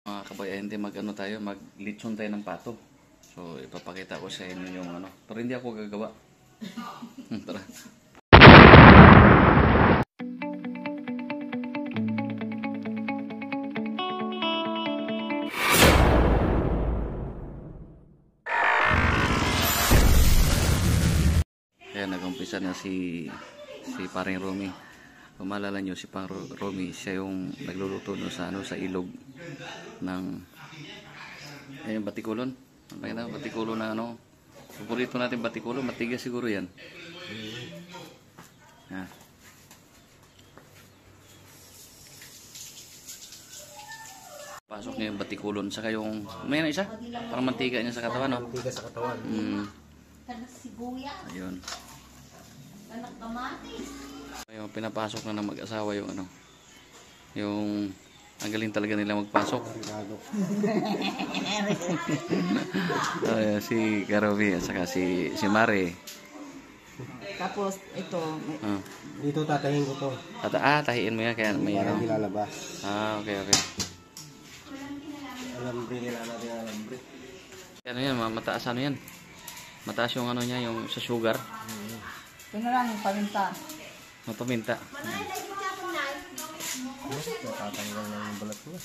Mga kabayante, mag-ano tayo, mag-lechon tayo ng pato. So, ipapakita ko sa inyo yung ano. Pero hindi ako gagawa. Tara. Kaya nag-umpisa na si paring Romy. Kung maalala nyo, si Parang Romy, siya yung nagluluto no sa ano, sa ilog ng yung batikulon. Batikulon na ano. Paborito natin batikulon, matigas siguro yan. Ha. Pasok niya yung batikulon, saka yung may na isa, parang mantika niya sa katawan, no? Mantika sa katawan. Ayun. Yung pinapasok na ng mag-asawa yung ano, yung ang galing talaga nila magpasok. Si Karomi at saka si Mare. Tapos ito, dito tatahin ko to. Tahiin mo yan kaya may ano. Ilalabas. Okay. Alambre nila natin alambre. Ano yan, mataas ano yan? Mataas yung ano niya, yung sa sugar. ito na lang yung paminta. Mapaminta. Tatanggal na yung balat niya.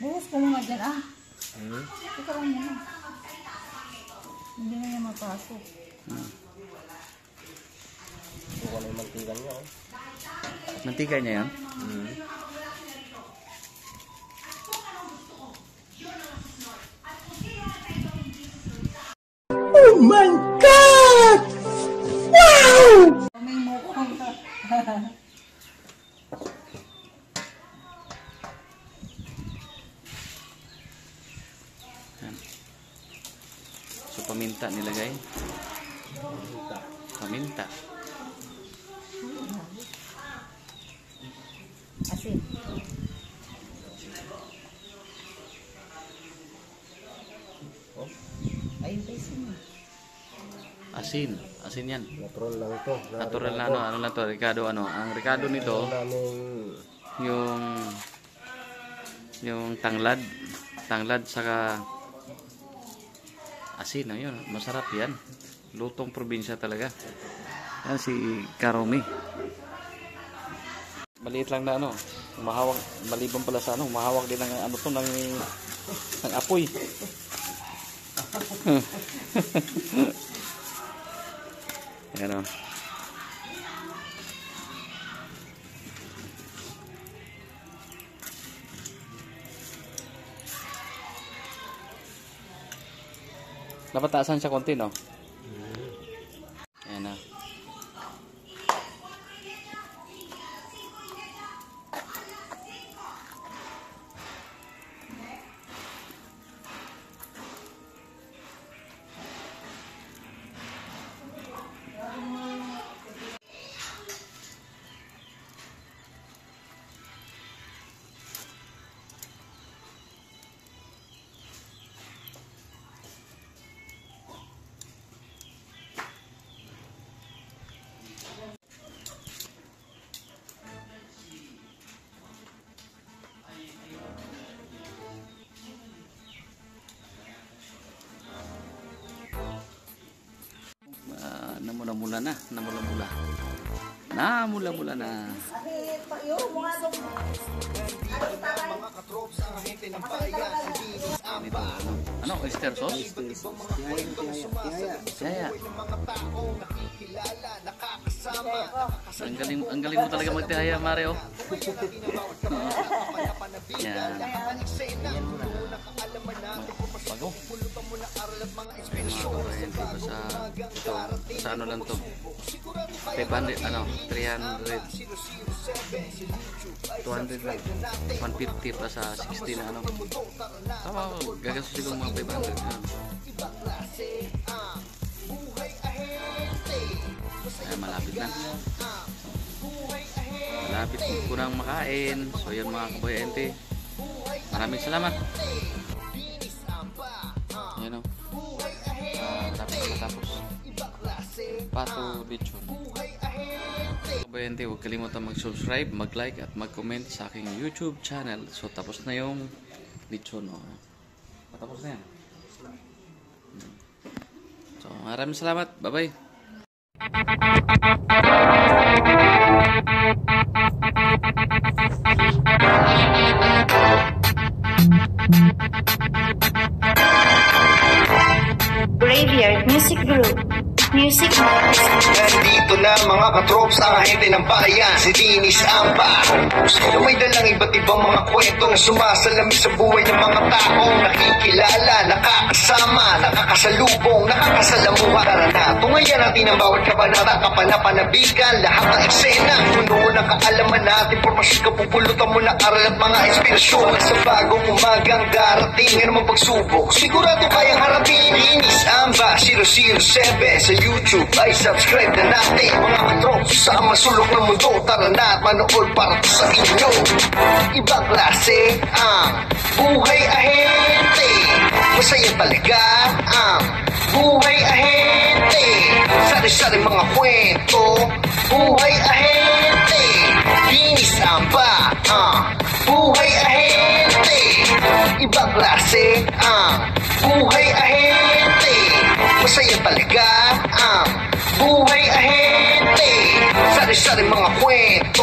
Buhos ko muna dyan Ito lang muna. Hindi na yung mapasok. Buka na yung mantika niya. Mantika niya yan? Oh my God! Wow! May mukhang So paminta nilagay. Paminta. asin. Ayun pa asin. Asin yan. Natural lang ito. Natural na ano lang to, Ricardo ano. Ang Ricardo nito, yung tanglad saka asin, yun, masarap yan. Lutong probinsya talaga. Yan si Karomi. Maliit lang na ano, mahawak, maliban pala sa ano, mahawak din ng ano to ng apoy. Yan o. Napataasan siya konti, no? Ayan na. Namula-mula na. Ano? Oyster sauce? Tihaya. Ang galing mo talaga magtihaya, Mare, oh. Yan. Bago. Sa ano lang to? 500, ano? 300. 200 lang. 150 pa sa 60 na ano. Tama, gagastos siguro mga 500. Ay, malapit na. Malapit ko nang makain. So yun mga kabayante. Maraming salamat. Yan o. Malapit na matapos. Pato lechon. Bayante, huwag kalimutan mag-subscribe, mag-like at mag-comment sa aking YouTube channel. So tapos na yung lechon. Oh. Patapos na yan. So maraming salamat. Bye-bye. Graveyard Music Group. Music Box. Nandito na mga katrops ang ahente ng bayan, si Dinis Amba. Na may dalang iba't ibang mga kwento na sumasalamin sa buhay ng mga taong nakikilala, nakakasama, nakakasalubong, nakakasalamuha. Tara na, tungayan natin ang bawat kabanata, kapanapanabigan, lahat ng eksena. Puno ng kaalaman natin, pormasyon kapupulutan mo ng aral at mga inspirasyon. Sa bagong umagang darating, ngayon mong pagsubok, sigurado kayang harapin. Dinis Amba 007 sa YouTube ay subscribe na natin. Mga katrops sa masulok ng mundo, tara na at manood para to sa inyo. Ibang klase ang buhay ahente, masaya talaga ang buhay ahente. Sari-sari mga kwento, buhay ahente. Dinis Amba ang buhay ahente. Ibang klase ang buhay ahente, masaya talaga ang buhay ahente. Sari-sari mga kwento,